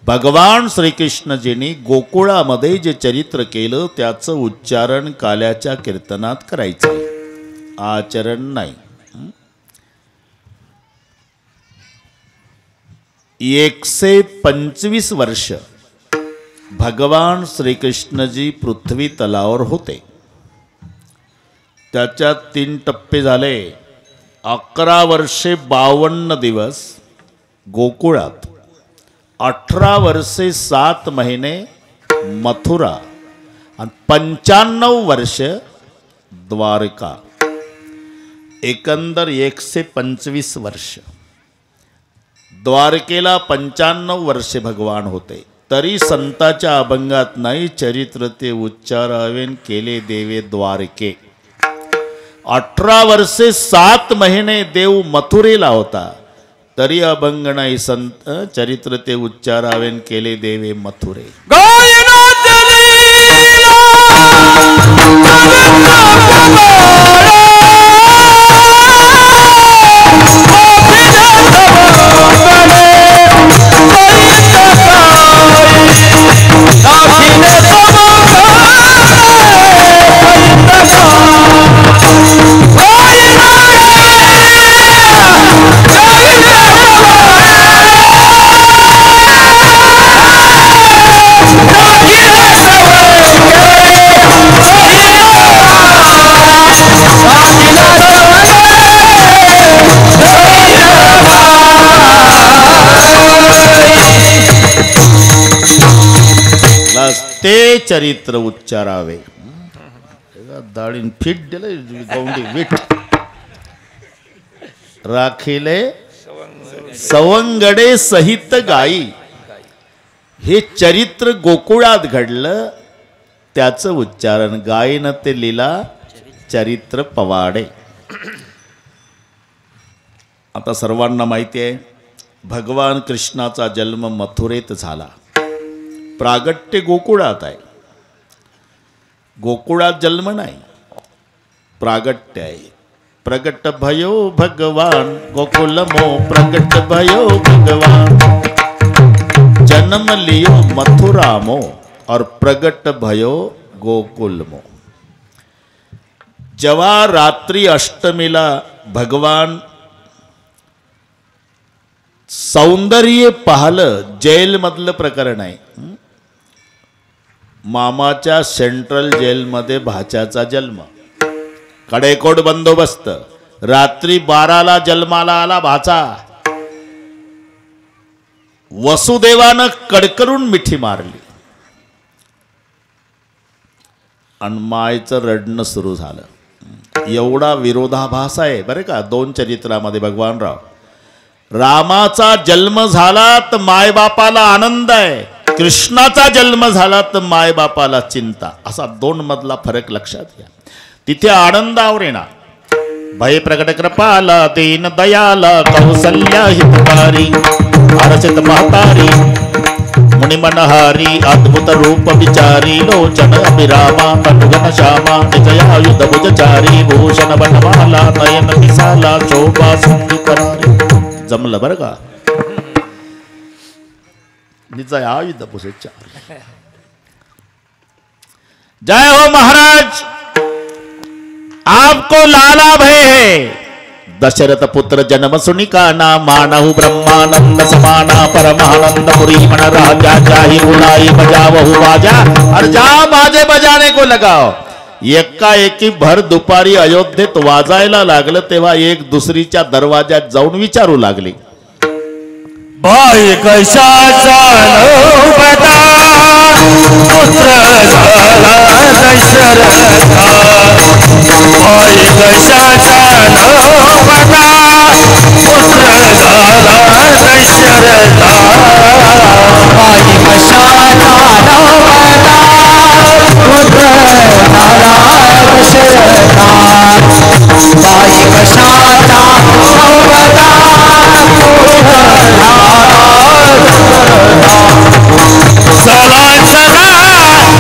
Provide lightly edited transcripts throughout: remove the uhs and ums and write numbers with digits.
भगवान श्रीकृष्णजींनी गोकुळामध्ये जे चरित्र केलं त्याचं उच्चारण काल्याच्या कीर्तनात करायचं, आचरण नाही. 125 वर्ष भगवान श्रीकृष्णजी पृथ्वी तलावर होते. त्याच्यात 3 टप्पे झाले. 11 वर्षे 52 दिवस गोकुळात, 18 वर्षे 7 महिने मथुरा आणि 95 वर्ष द्वारका. एकंदर 125 वर्ष. द्वारकेला 95 वर्षे भगवान होते. तरी संताच्या अभंगात नाही, चरित्र ते उच्चारावेन केले देवे द्वारके. 18 वर्षे 7 महिने देव मथुरेला होता, तरी अभंग नाही, संत चरित्र ते उच्चारावेन केले देवे मथुरे. ते चरित्र उच्चारावे. दाढीन फिट दिले गौंडी विट राखिले सवंगडे सहित गाई. हे चरित्र गोकुळात घडलं, त्याचं उच्चारण गायन ते लीला चरित्र पवाडे. आता सर्वांना माहिती आहे, भगवान कृष्णाचा जन्म मथुरेत झाला. प्रागट्य गोकुळात आहे. गोकुळात जन्म नाही, प्रागट्य आहे. प्रगट भयो भगवान गोकुलमो, प्रगट भयो भगवान जन्म लियो मथुरामो और प्रगट भयो गोकुलमो. जेव्हा रात्री अष्टमीला भगवान सौंदर्य पाहलं, जेलमधलं प्रकरण आहे. मामाच्या सेंट्रल जेलमध्ये भाच्याचा जन्म, कडेकोट बंदोबस्त. रात्री 12ला जन्माला आला भाचा. वसुदेवानं कडकडून मिठी मारली आणि मायचं रडणं सुरू झालं. एवढा विरोधाभास आहे बरं का 2 चरित्रामध्ये. भगवानराव, रामाचा जन्म झाला तर मायबापाला आनंद आहे, कृष्णाचा जन्म झाला तर मायबापाला चिंता. असा 2 मधला फरक लक्षात घ्या. तिथे आनंदावर येणार. भय प्रकट कृपाला दीन दयाला कौसल्या हितकारी हरसित महतारी मुनि मनहारी अद्भुत रूप विचारी लोचन अभिरामा पटुघन श्यामा निजयायुध भुजचारी भूषण बनमाला नयन विशाला शोभा सिंधु करारी. जमलं बरं का. निजयायुध भुजचारी. जय हो महाराज, आपको लाला भय है. दशरथ पुत्र जन्म सुनिका ना मानहु ब्रह्मानंद समाना परमानंद पुरी मन राजा चाही बुलाई बजावहु बाजा. और जा बाजे बजाने को लगाओ. एकाएकी भर दुपारी अयोध्येत वाजायला लागलं तेव्हा एक दुसरीच्या दरवाजात जाऊन विचारू लागली, भाई कशाचा बता पुत्र झाला दशरथा. भाई कशाचा बता पुत्र झाला दशरथा. भाई कशाचा बता पुत्र झाला दशरथा. भाई कशाचा बता चला चला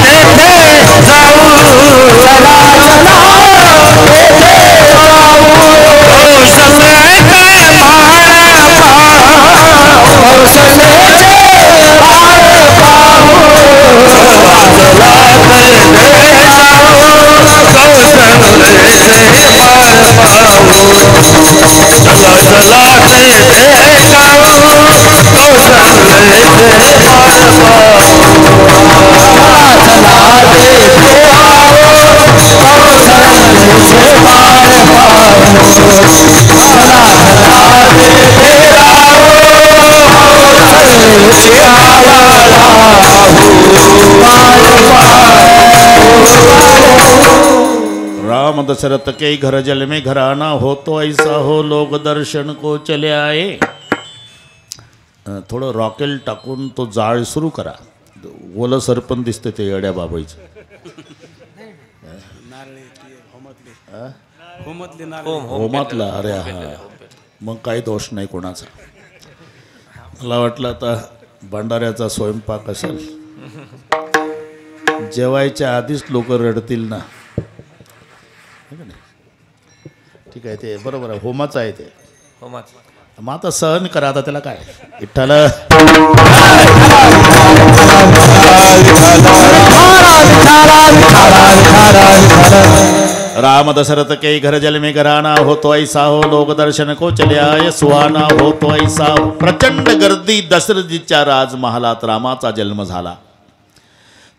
तेथे जाऊ, चला चला तेथे जाऊ. कौशल्य काय माणा कौशल्याचे राम दशरथ के घर जल में घराना हो तो ऐसा हो लोग दर्शन को चले आए. थोडं रॉकेल टाकून तो जाळ सुरू करा. ओलं सरपण दिसते ते येड्या बाबाईचं. होमातला अरे हा मग काही दोष नाही कोणाचा. मला वाटलं आता भंडाऱ्याचा स्वयंपाक असेल. जेवायच्या आधीच लोक रडतील ना. ठीक आहे ते बरोबर आहे. होमाचं आहे ते. मग आता सहन करा. आता त्याला काय विठ्ठल. राम दशरथ के घर जल में घराना हो तो ऐसा हो लोग दर्शन को चले आए. सुहाना हो तो ऐसा हो. प्रचंड गर्दी. दशरथीच्या राजमहालात रामाचा जन्म झाला.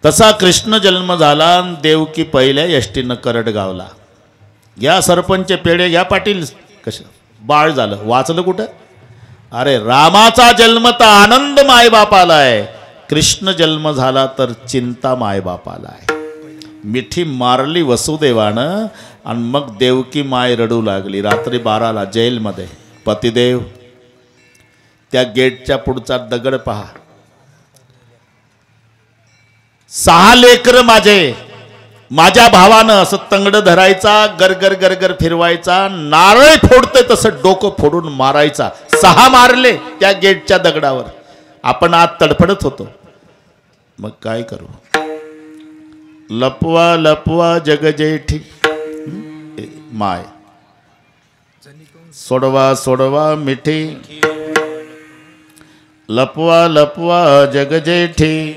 तसा कृष्ण जन्म झाला. देवकी पहिल्या यष्टीनं करड गावला. घ्या सरपंच पेढे घ्या पाटील. कसं बाळ झालं वाचलं कुठं. अरे रामाचा जन्म तर आनंद मायबापाला आहे. कृष्ण जन्म झाला तर चिंता मायबापाला आहे. मिठी मारली वसुदेवानं आणि मग देवकी माय रडू लागली. रात्री 12ला जेलमध्ये. पतिदेव त्या गेटच्या पुढचा दगड पहा. 6 लेकर माझ्या भावानं असं तंगड धरायचा. गरगर गरगर फिरवायचा. नारळ फोडते तसं डोकं फोडून मारायचा. 6 मारले त्या गेटच्या दगडावर. आपण आत तडफडत होतो. मग काय करू. लपवा लपवा जगजेठी माय. सोडवा सोडवा मिठी. लपवा लपवा जगजेठी.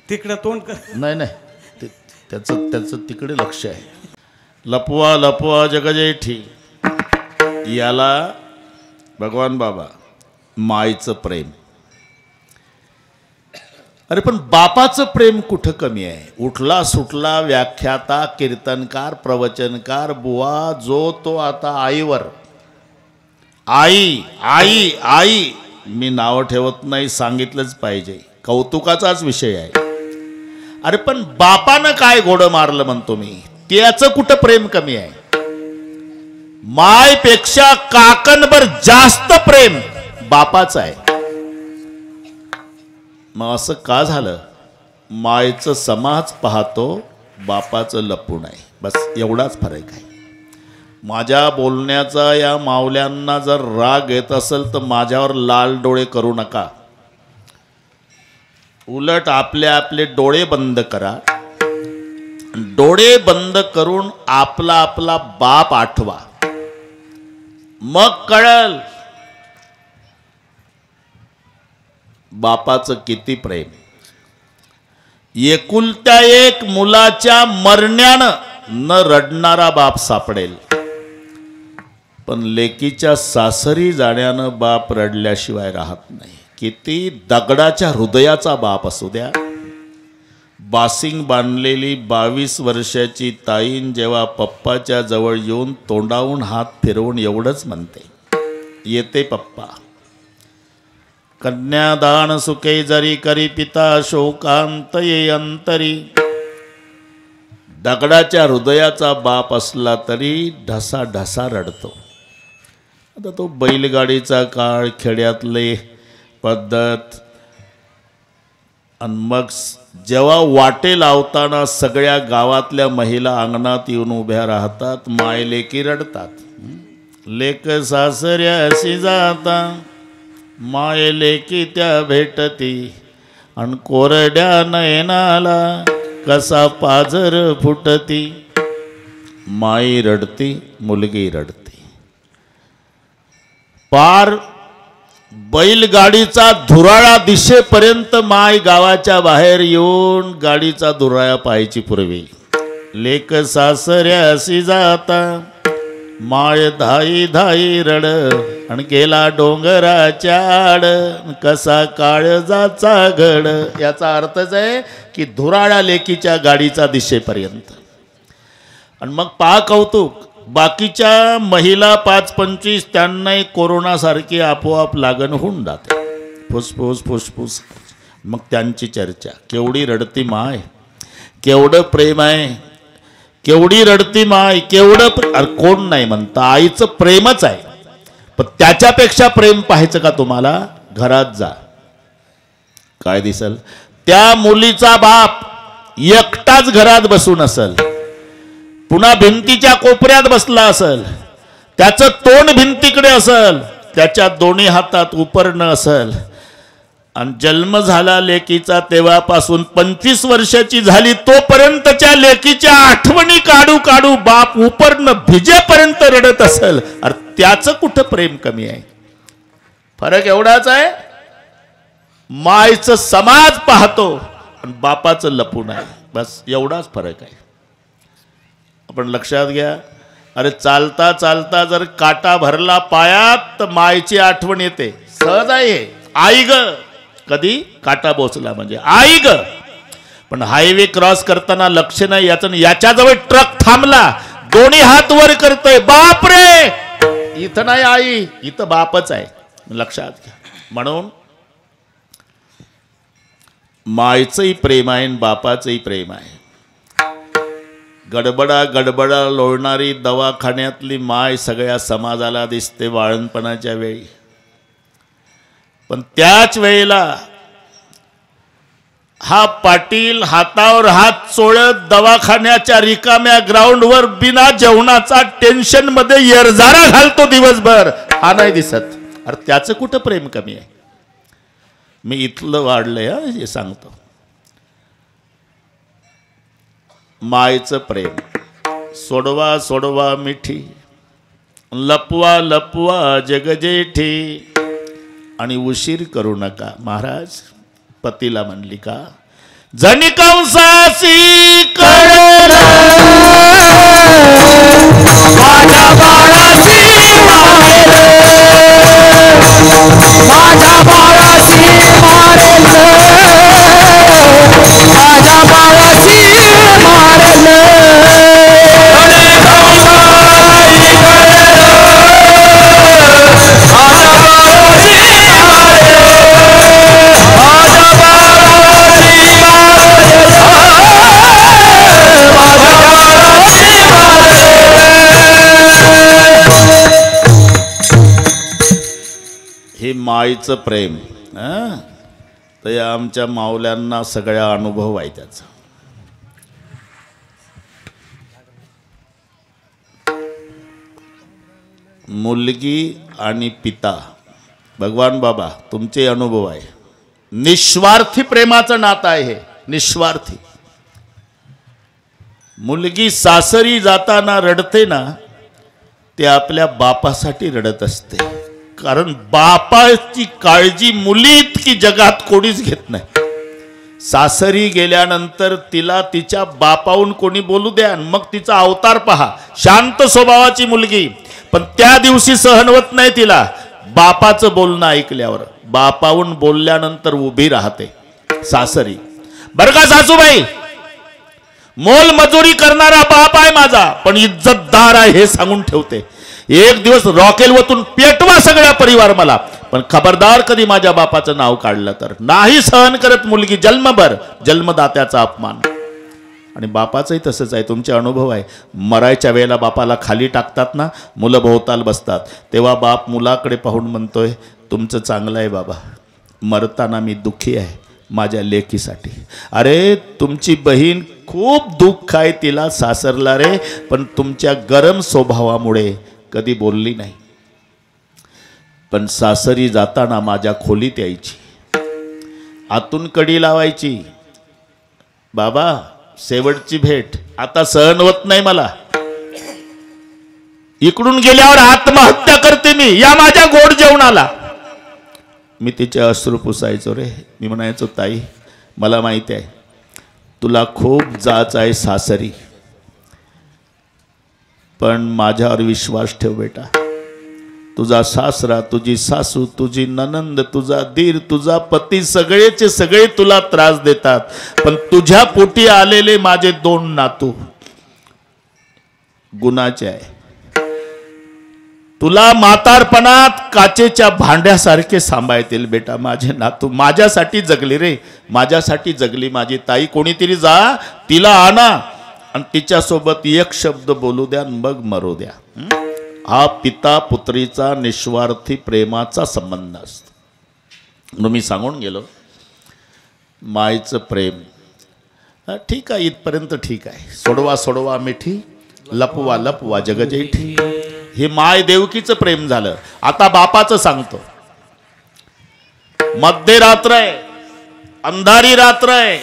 तिकडं तोंड कर. नाही नाही त्याचं तिकडे लक्ष आहे. लपवा लपवा जगजेठी. याला भगवान बाबा मायचं प्रेम. अरे पण बापाचं प्रेम कुठं कमी आहे. उठला सुटला व्याख्याता कीर्तनकार प्रवचनकार बुवा जो तो आता आईवर. आई आई आई मी नावं ठेवत नाही. सांगितलंच पाहिजे. कौतुकाचाच विषय आहे. अरे पण बापानं काय घोडं मारलं म्हणतो मी. त्याचं कुठं प्रेम कमी आहे. मायपेक्षा काकणभर जास्त प्रेम बापाचं आहे. मग असं का झालं. मायचं समाज पाहतो. बापाचं लपून आहे. बस एवढाच फरक आहे. माझ्या बोलण्याचा या मावल्यांना जर राग येत असेल तर माझ्यावर लाल डोळे करू नका. उलट आपले डोळे बंद करा. डोळे बंद करून आपला आपला बाप आठवा. मग कळल बापाचं किती प्रेम. एकुलत्या एक मुलाच्या मरण्यानं न रडणारा बाप सापडेल. पण लेकीच्या सासरी जाण्यानं बाप रडल्याशिवाय राहत नाही. किती दगडाच्या हृदयाचा बाप असू द्या. बासिंग बांधलेली 22 वर्षाची ताईन जेव्हा पप्पाच्या जवळ येऊन तोंडावून हात फिरवून एवढंच म्हणते. येते पप्पा. कन्यादान सुखे जरी करी पिता शोकांत ये अंतरी. दगडाच्या हृदयाचा बाप असला तरी ढसा ढसा रडतो. आता तो बैलगाडीचा काळ. खेड्यातले पद्धत. आणि मग जेव्हा वाटे लावताना सगळ्या गावातल्या महिला अंगणात येऊन उभ्या राहतात. माय लेकी रडतात. लेक सासऱ्याशी जाता माय लेकी त्या भेटती. आणि कोरड्या नयनाला कसा पाझर फुटती. माई रडती मुलगी रडती. पार बैलगाडीचा धुराळा दिशेपर्यंत माय गावाच्या बाहेर येऊन गाडीचा धुराळा पाहायची पूर्वी. लेक सासऱ्याशी जाता माय धाई धाई रड. आणि गेला डोंगराच्या आड कसा काळजाचा घड. याचा अर्थच आहे की धुराळा लेकीच्या गाडीचा दिशेपर्यंत. आणि मग पहा कौतुक, बाकीच्या महिला 5-25 त्यांनाही कोरोनासारखी आपोआप लागण होऊन जाते, फुसफुस फुसफुस. मग त्यांची चर्चा, केवढी रडती माय, केवढं प्रेम आहे, केवढी रडती माय, केवढं. अरे कोण नाही म्हणतं, आईचं प्रेमच आहे. पण त्याच्यापेक्षा प्रेम पाहायचं का तुम्हाला? घरात जा, काय दिसल? त्या मुलीचा बाप एकटाच घरात बसून असेल, पुन्हा भिंतीच्या कोपऱ्यात बसला असेल, त्याचं तोंड भिंतीकडे असेल, त्याच्या दोन्ही हातात उपरणं असेल, आणि जन्म झाला लेकीचा तेव्हापासून 25 वर्षाची झाली तोपर्यंतच्या लेकीच्या आठवणी काढू काढू बाप उपरणं भिजेपर्यंत रडत असेल. अरे त्याचं कुठं प्रेम कमी आहे? फरक एवढाच आहे, मायचं समाज पाहतो आणि बापाचं लपून आहे, बस एवढाच फरक आहे. आपण लक्षात घ्या. अरे चालता चालता जर काटा भरला पायात तर मायची आठवण येते, सहज आहे. आई ग, कधी काटा बोचला म्हणजे आई ग. पण हायवे क्रॉस करताना लक्ष नाही याचं, याच्याजवळ ट्रक थांबला, दोन्ही हात वर करतोय, बाप रे, इथं नाही आई, इथं बापच आहे, लक्षात घ्या. म्हणून मायचंही प्रेम आहे आणि बापाचंही प्रेम आहे. गडबडा गडबडा लोळणारी दवाखान्यातली माय सगळ्या समाजाला दिसते बाळणपणाच्या वेळी, पण त्याच वेळेला हा पाटील हातावर हात चोळत दवाखान्याच्या रिकाम्या ग्राउंडवर बिना जेवणाचा टेन्शन मध्ये येरझारा घालतो दिवसभर, हा नाही दिसत. अरे त्याचं कुठं प्रेम कमी आहे? मी इथलं वाढलंय हे सांगतो. मायचं प्रेम, सोडवा सोडवा मिठी, लपवा लपवा जगजेठी, आणि उशीर करू नका. महाराज पतीला म्हणली का, जनी कंसासी कळलं माझ्या बाळाची मारेल, माझ्या बाळाची मारेल, माझ्या बाळाची मारेल, हे माईचं प्रेम. तर आमच्या माऊल्यांना सगळ्या अनुभव आहे त्याचा. मुलगी आणि पिता, भगवान बाबा तुमचे अनुभव आहे. निस्वार्थी प्रेमाचं नातं आहे हे, निस्वार्थी. मुलगी सासरी जाताना रडते ना, ते आपल्या बापासाठी रडत असते, कारण बापाची काळजी मुली इतकी जगात कोणीच घेत नाही. सासरी गेल्यानंतर तिला तिच्या बापाहून कोणी बोलू द्या, मग तिचा अवतार पहा. शांत स्वभावाची मुलगी, पण त्या दिवशी सहन होत नाही तिला बापाचं बोलणं ऐकल्यावर. बापाहून बोलल्यानंतर उभी राहते सासरी. बरं का सासूबाई, मोल मजुरी करणारा बाप आहे माझा, पण इज्जतदार आहे हे सांगून ठेवते. एक दिवस रॉकेल वतून पेटवा सगळा परिवार मला, पण खबरदार कधी माझ्या बापाचं नाव काढलं तर. नाही सहन करत मुलगी जन्मभर, जन्मदात्याचा अपमान. आणि बापाचंही तसंच आहे, तुमचे अनुभव आहे. मरायच्या वेळेला बापाला खाली टाकतात ना, मुलं भोवताल बसतात, तेव्हा बाप मुलाकडे पाहून म्हणतोय, तुमचं चांगलं आहे बाबा, मरताना मी दुःखी आहे माझ्या लेकीसाठी. अरे तुमची बहीण खूप दुःख आहे तिला सासरला रे, पण तुमच्या गरम स्वभावामुळे कधी बोलली नाही. पण सासरी जाताना माझ्या खोलीत यायची, आतून कडी लावायची, बाबा शेवटची भेट, आता सहन होत नाही मला, इकडून गेल्यावर आत्महत्या करते मी, या माझ्या गोड जेवणाला. मी तिचे अश्रू पुसायचो रे. मी म्हणायचो, ताई मला माहिती आहे तुला खूप जाच आहे सासरी, पण माझ्यावर विश्वास ठेव बेटा. तुझा सासरा, तुझी सासू, तुझी ननंद, तुझा दीर, तुझा पती सगळेचे सगळे तुला त्रास देतात, पण तुझ्या पोटी आलेले माझे 2 नातू गुणाचे आहे. तुला म्हातारपणात काचेच्या भांड्यासारखे सांभाळतील बेटा. माझे नातू माझ्यासाठी जगली रे, माझ्यासाठी जगली माझी ताई. कोणीतरी जा तिला आणा आणि तिच्यासोबत एक शब्द बोलू द्या, मग मरू द्या. हा पिता पुत्रीचा निस्वार्थी प्रेमाचा संबंध असतो. म्हणून मी सांगून गेलो, मायचं प्रेम ठीक आहे, इथपर्यंत ठीक आहे. सोडवा सोडवा मिठी, लपवा लपवा जगजेठी. हे माय देवकीचं प्रेम झालं. आता बापाचं सांगतो. मध्यरात्र आहे, अंधारी रात्र आहे,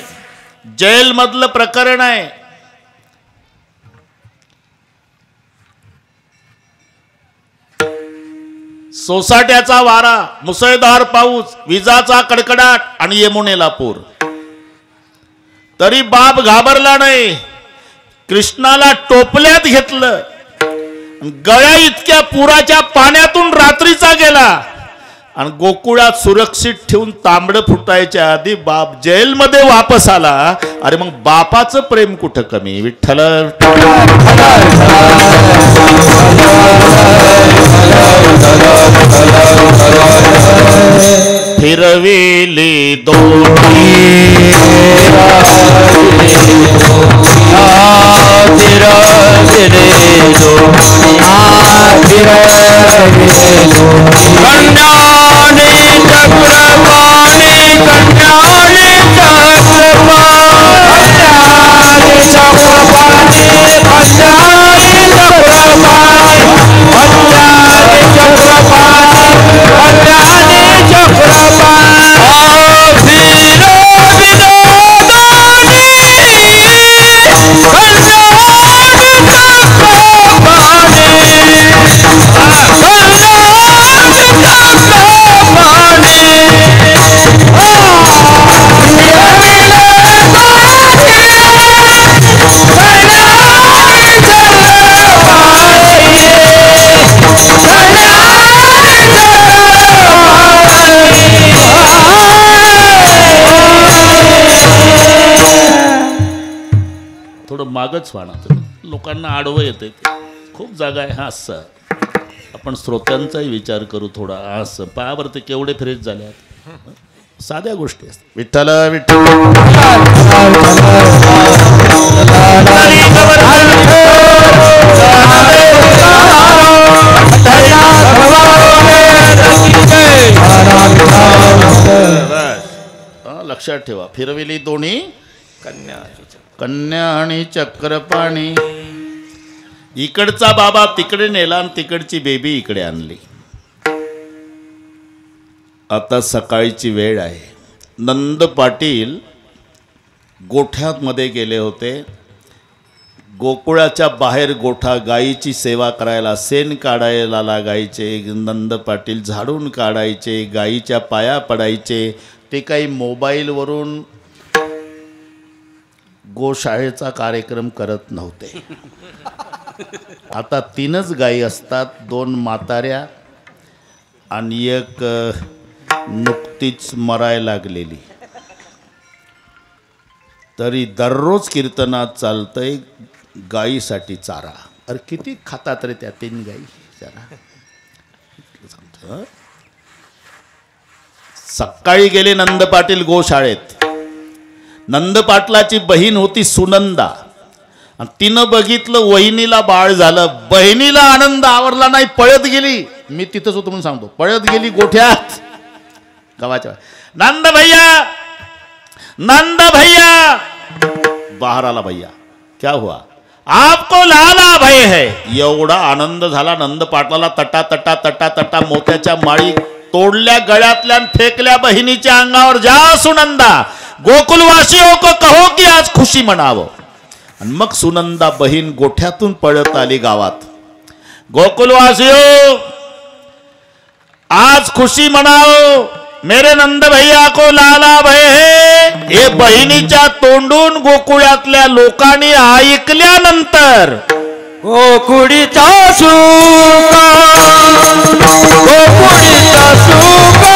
जेल मधलं प्रकरण आहे. सोसाट्याचा वारा, मुसळधार पाऊस, विजाचा कडकडाट आणि यमुनेला पूर. तरी बाप घाबरला नाही. कृष्णाला टोपल्यात घेतलं, गळ्या इतक्या पुराच्या पाण्यातून रात्रीचा गेला आणि गोकुळात सुरक्षित ठेवून तांबडं फुटायच्या आधी बाप जेलमध्ये वापस आला. अरे मग बापाचं प्रेम कुठं कमी. विठ्ठल फिरविली दोन्ही मागच वाहणार. लोकांना आडवं येते. खूप जागा आहे. हा असं आपण श्रोत्यांचाही विचार करू थोडा. असं पायावरती केवढे फ्रेश झाल्यात. साध्या गोष्टी असतात. विठ्ठल विठ्ठल लक्षात ठेवा. फिरविली दोन्ही कन्या आणि चक्रपाणी. इकडचा बाबा तिकडे नेला आणि तिकडची बेबी इकडे आणली. आता सकाळची वेळ आहे. नंद पाटील गोठ्यामध्ये गेले होते. गोकुळाच्या बाहेर गोठा, गायीची सेवा करायला, शेण काढायला लागायचे. नंद पाटील झाडून काढायचे, गायीच्या पाया पडायचे. ते काही मोबाईलवरून गोशाळेचा कार्यक्रम करत नव्हते. आता 3च गायी असतात, 2 म्हाताऱ्या आणि एक नुकतीच मरायला लागलेली. तरी दररोज कीर्तनात चालतंय गायीसाठी चारा. अरे किती खातात रे त्या 3 गायी चारा. सकाळी गेले नंद पाटील गोशाळेत. नंद पाटलाची बहीण होती सुनंदा. आणि तिनं बघितलं वहिनीला बाळ झालं. बहिणीला आनंद आवरला नाही, पळत गेली. मी तिथंच होतो म्हणून सांगतो. पळत गेली गोठ्यात गावाच्या. नंद भैया, नंद भैया. बाहर आला. भैया क्या हुआ? आपको लाला भय है. एवढा आनंद झाला नंद पाटलाला. तटा तटा तटा तटा मोत्याच्या माळी तोडल्या गळ्यातल्या, फेकल्या बहिणीच्या अंगावर. जा सुनंदा, गोकुलवासियों को कहो कि आज खुशी मनावो. आणि मग सुनंदा बहीण गोठ्यातून पळत आली गावात. गोकुलवासियों आज खुशी मनाओ, मेरे नंद भैया को लाला भय है. हे बहिणीच्या तोंडून गोकुळातल्या लोकांनी ऐकल्यानंतर गोकुळीचा सुका, गोकुळीचा सुका,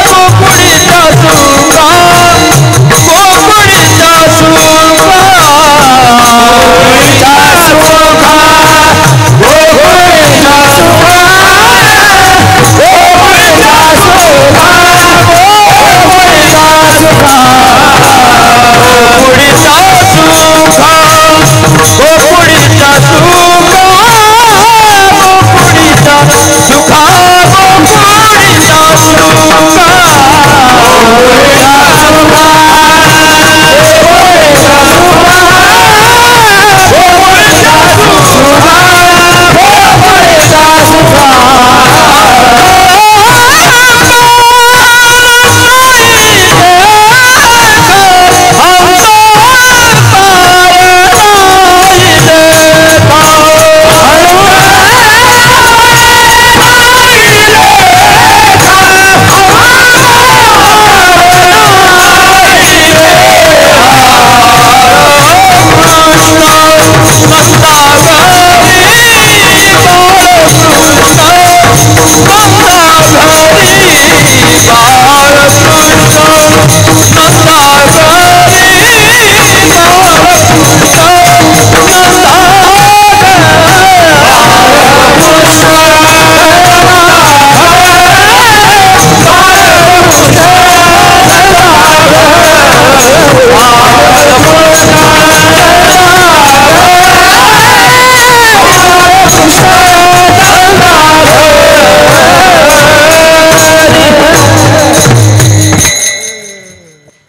गोकुळीचा सुका, गोकुळीचा सुका, गोकुळीचा सुका.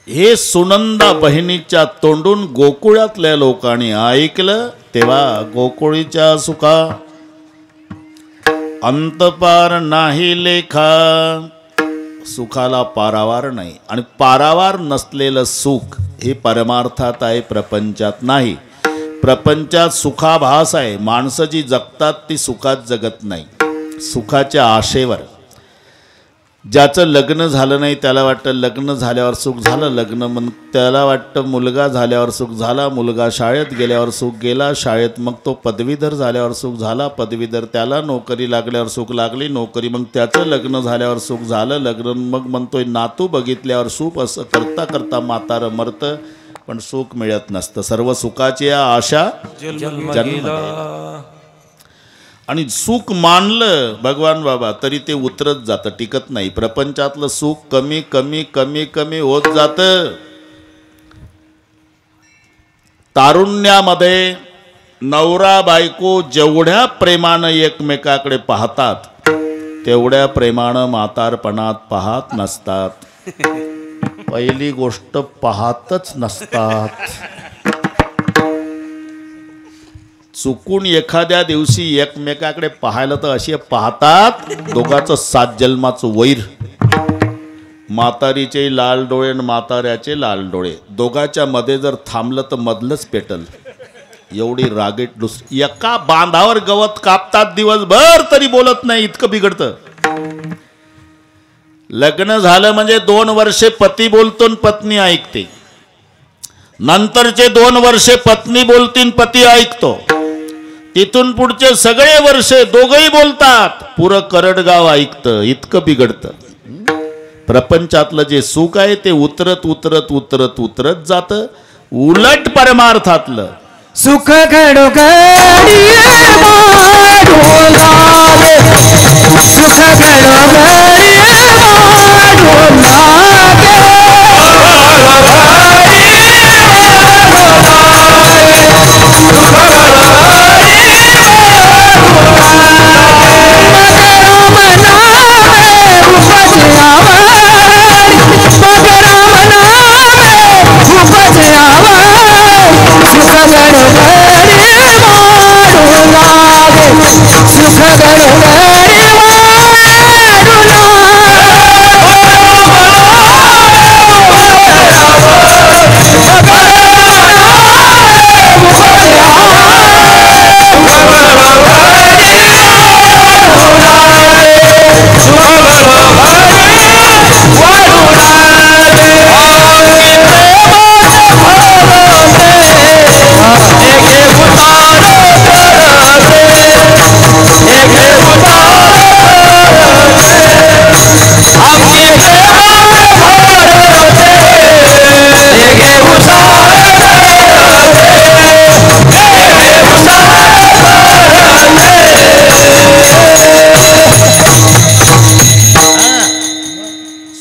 हे सुनंदा बहिणीच्या तोंडून गोकुळातल्या लोकांनी ऐकलं तेव्हा गोकुळीच्या सुखा अंतपार नाही लेखा. सुखाला पारावार नाही आणि पारावार नसलेलं सुख हे परमार्थात आहे, प्रपंचात नाही. प्रपंचात सुखाभास आहे. माणसं जी जगतात ती सुखात जगत नाही, सुखाच्या आशेवर. ज्याचं लग्न झालं नाही त्याला वाटतं लग्न झाल्यावर सुख झालं, लग्न मग त्याला वाटतं मुलगा झाल्यावर सुख झाला, मुलगा शाळेत गेल्यावर सुख गेला, शाळेत मग तो पदवीधर झाल्यावर सुख झाला, पदवीधर त्याला नोकरी लागल्यावर सुख लागली, नोकरी मग त्याचं लग्न झाल्यावर सुख झालं, लग्न मग म्हणतोय नातू बघितल्यावर सुख. असं करता करता म्हातारं मरतं पण सुख मिळत नसतं. सर्व सुखाची आशा जन्म आणि सुख मानलं भगवान बाबा तरी ते उतरत जातं, टिकत नाही. प्रपंचातलं सुख कमी कमी कमी कमी होत जातं. तारुण्यामध्ये नवरा बायको जेवढ्या प्रेमानं एकमेकाकडे पाहतात तेवढ्या प्रेमानं म्हातारपणात पाहत नसतात. पहिली गोष्ट पाहतच नसतात. चुकून एखाद्या दिवशी एकमेकाकडे पाहायला तर असे पाहतात दोघांचं 7 जन्माचं वैर. म्हातारीचे लाल डोळे आणि म्हाताऱ्याचे लाल डोळे, दोघांच्या मध्ये जर थांबलं तर मधलंच पेटल, एवढी रागीट. दुसरी एका बांधावर गवत कापतात दिवसभर तरी बोलत नाही, इतकं बिघडतं. लग्न झालं म्हणजे 2 वर्षे पती बोलतो आणि पत्नी ऐकते, नंतरचे 2 वर्षे पत्नी बोलतीन पती ऐकतो, तिथून पुढचे सगळे वर्षे दोघंही बोलतात, पुरं करडगाव ऐकतं. इतकं बिघडतं. प्रपंचातलं जे सुख आहे ते उतरत उतरत उतरत उतरत जातं. उलट परमार्थातलं सुख घडोघडी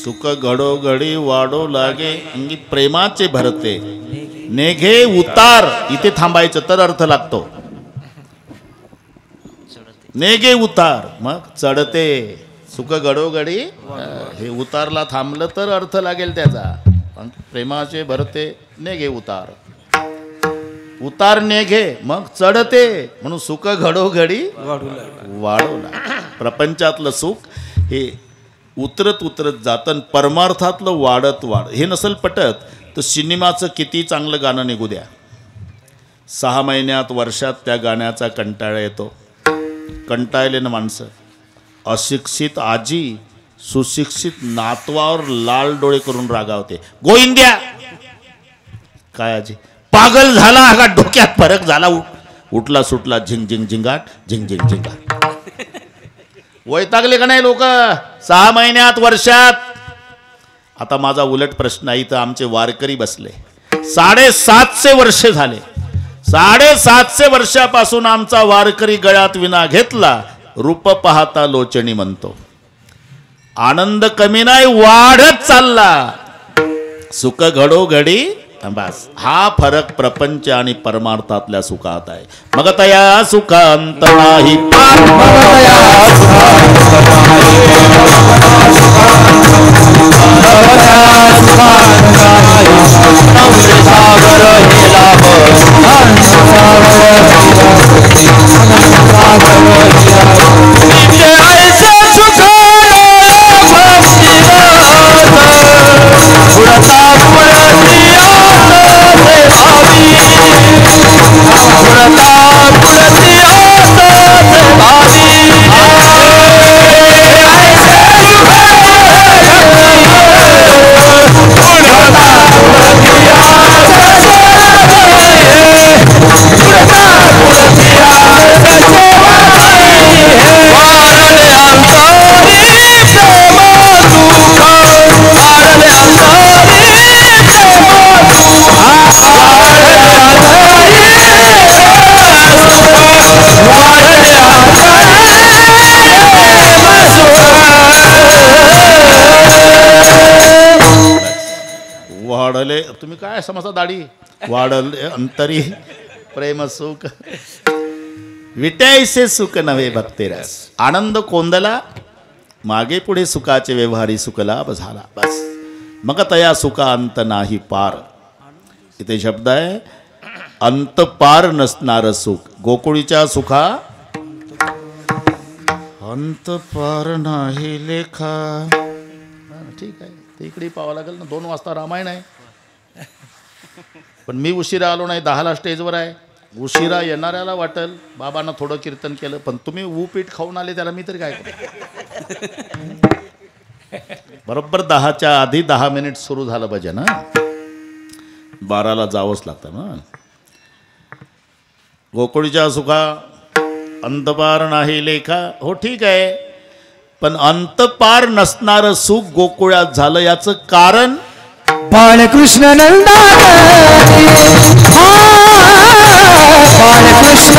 सुख घडोघडी घडोघडी वाढो लागे अंगी प्रेमाचे भरते. नेघे उतार इथे थांबायचं तर अर्थ लागतो. नेघे उतार मग चढते. सुख घडोघडी हे उतारला थांबलं तर अर्थ लागेल त्याचा. प्रेमाचे भरते नेघे उतार, उतार नेघे मग चढते, म्हणून सुख घडोघडी वाढवला. प्रपंचातलं सुख हे उतरत उतरत जातं, परमार्थातलं वाढत वाढ. हे नसल पटत तर सिनेमाचं किती चांगलं गाणं निघू द्या, 6 महिन्यात वर्षात त्या गाण्याचा कंटाळा येतो. कंटाळले ना माणसं. अशिक्षित आजी सुशिक्षित नातवावर लाल डोळे करून रागावते. गोविंद्या काय आजी पागल झाला हा, डोक्यात फरक झाला, उठला सुटला झिंग झिंग झिंगाट झिंग झिंग झिंगाट. वैतागले का नाही लोक 6 महिन्यात वर्षात. आता माझा उलट प्रश्न आहे, तर आमचे वारकरी बसले 750 वर्षे झाले. 750 वर्षापासून आमचा वारकरी गळ्यात विना घेतला, रूप पाहता लोचणी म्हणतो. आनंद कमी नाही वाढत चालला. सुख घडोघडी बस हा फरक प्रपंच आणि परमार्थातल्या सुखात आहे. मग तया सुखांत नाही वाढले. तुम्ही काय समजता दाढी वाढले अंतरी प्रेम सुख विटायचे सुख नव्हे भक्तिरस. आनंद कोंदला मागे पुढे सुखाचे व्यवहारी सुख लाभ झाला. बस मग तया सुखा अंत नाही पार. इथे शब्द आहे अंत पार नसणार सुख. गोकुळीच्या सुखा अंत पार नाही लेखा. ठीक आहे ते इकडे पाहावं लागेल ना. 2 वाजता रामायण आहे. पण मी उशिरा आलो नाही. 10ला स्टेजवर आहे. उशिरा येणाऱ्याला वाटेल बाबांना थोडं कीर्तन केलं. पण तुम्ही पीठ खाऊन आले त्याला मी तरी काय करू. बरोबर 10च्या आधी 10 मिनिट सुरू झालं पाहिजे ना. 12ला जावंच लागतं ना. गोकुळीच्या सुखा अंतपार नाही लेखा. हो ठीक आहे. पण अंतपार नसणारं सुख गोकुळात झालं याचं कारण बाळकृष्ण नंदारी बाळकृष्ण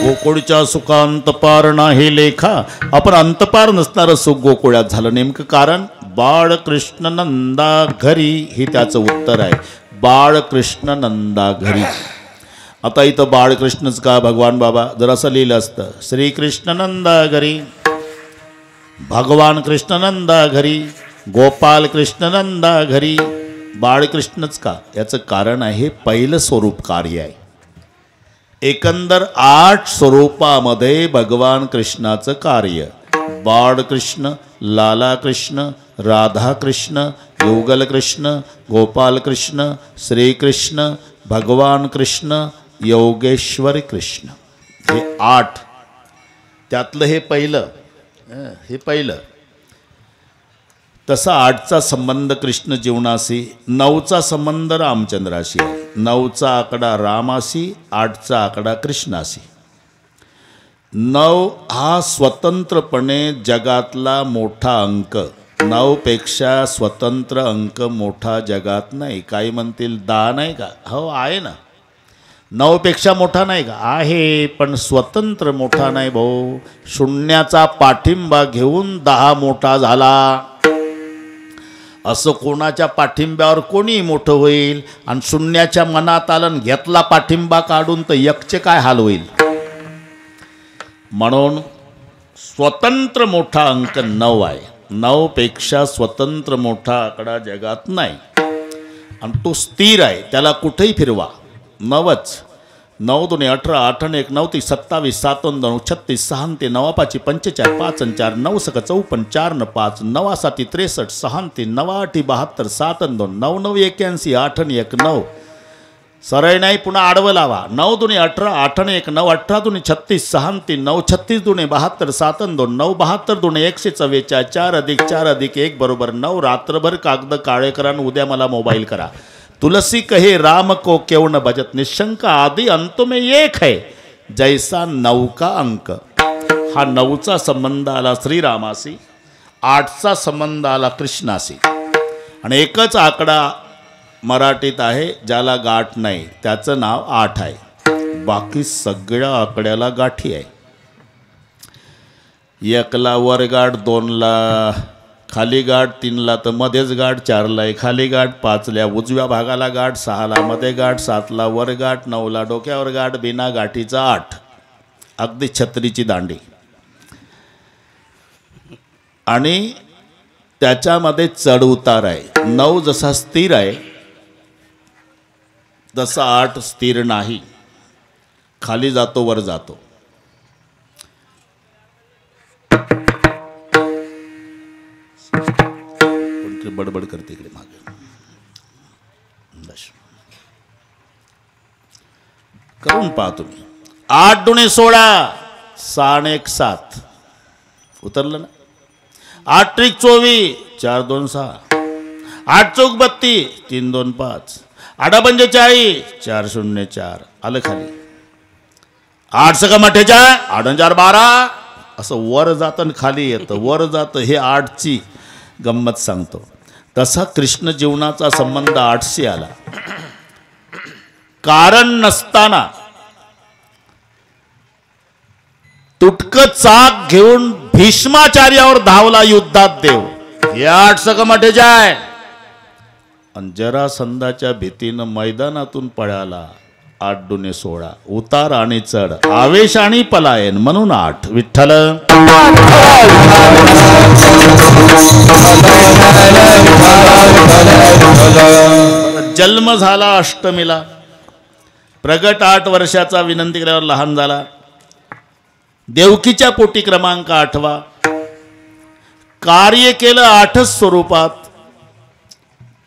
गोकुळच्या सुखा अंतपार नाही लेखा. आपण अंतपार नसणारं सुख गोकुळात झालं. नेमकं कारण बाळकृष्ण नंदा घरी ही त्याचं उत्तर आहे. बाळकृष्ण नंदा घरी. आता इथं बाळकृष्णच का भगवान बाबा जर असं लिहिलं असतं श्रीकृष्ण नंदा घरी भगवान कृष्णनंदा घरी गोपाल कृष्णनंदा घरी बाळकृष्णच का. याचं कारण आहे पहिलं स्वरूप कार्य आहे. एकंदर 8 स्वरूपामध्ये भगवान कृष्णाचं कार्य. बाळकृष्ण लालाकृष्ण राधाकृष्ण युगलकृष्ण गोपालकृष्ण श्रीकृष्ण भगवान कृष्ण योगेश्वर कृष्ण हे 8. त्यातलं हे पहिलं. तसा 8चा संबंध कृष्ण जीवनाशी, 9चा संबंध रामचंद्राशी आहे. 9चा आकडा रामाशी, 8चा आकडा कृष्णाशी. 9 हा स्वतंत्रपणे जगातला मोठा अंक. 9 पेक्षा स्वतंत्र अंक मोठा जगात नाही. काही म्हणतील 10 नाही का? हो आहे ना. 9 पेक्षा मोठा नाही का? आहे, पण स्वतंत्र मोठा नाही भाऊ. शून्याचा पाठिंबा घेऊन 10 मोठा झाला. असं कोणाच्या पाठिंब्यावर कोणी मोठं होईल? आणि शून्याच्या मनात आलं घेतला पाठिंबा काढून तर एकचे काय हाल होईल? म्हणून स्वतंत्र मोठा अंक 9 आहे. 9 पेक्षा स्वतंत्र मोठा आकडा जगात नाही. आणि तो स्थिर आहे, त्याला कुठेही फिरवा 9च. 9 2 18, 8 1 9 3 27, 7 2 36, 6 ते 9 5 45, 5 4 9 6 54, 4 9 5 9 7 63, 6 3 9 8 72, 7 2 9 9 81, 8 1 9. सरळ नाही, पुन्हा आडवं लावा. 9 2 18, 8 1 9, 18 2 36, 6 3 9 36 2 72, 7 2 9 72 2 144, 4 अधिक 4 अधिक 1 बरोबर 9. रात्रभर कागद काळे करा आणि उद्या मला मोबाईल करा. तुलसी कहे राम को क्यों न भजत, निशंक आदि अंत में एक है जैसा 9 का अंक. हा 9चा संबंध आला श्रीरामाशी, 8चा संबंध आला कृष्णाशी. आणि एकच आकडा मराठीत आहे ज्याला गाठ नाही, त्याचं नाव 8 आहे. बाकी सगळ्या आकड्याला गाठी आहे. 1ला वर गाठ, 2ला खाली गाठ, 3ला तर मध्येच गाठ, 4ला खाली गाठ, 5ला उजव्या भागाला गाठ, 6ला मध्ये गाठ, 7ला वर गाठ, 9ला डोक्यावर गाठ, बिना गाठीचा 8. अगदी छत्रीची दांडी. आणि त्याच्यामध्ये चढ उतार आहे. 9 जसा स्थिर आहे तसा 8 स्थिर नाही, खाली जातो वर जातो. बडबड करते इकडे मागे. करून पहा तुम्ही. 8 2 16, 6 1 7 उतरलं ना. 8 3 24, 4 2 6, 8 4 32, 3 2 5, 8 5 40, 4 0 4 आलं खाली. 8 6 48, 8 4 12 असं वर जातं आणि खाली येतं, वर जातं. हे 8ची गंमत सांगतो. तसा कृष्ण जीवनाचा संबंध 8शी आला. कारण नसताना तुटकं चाक घेऊन भीष्माचार्यावर धावला युद्धात देव. हे 8 सकमटे जाय. आणि जरासंधाच्या भीतीनं मैदानातून पळाला. 8 2 16 उतार आणि चढ, आवेश आणि पलायन म्हणून 8. विठ्ठल जन्म झाला अष्टमीला. प्रगट 8 वर्षाचा, विनंती केल्यावर लहान झाला. देवकीच्या पोटी क्रमांक 8वा. कार्य केलं 8च स्वरूपात,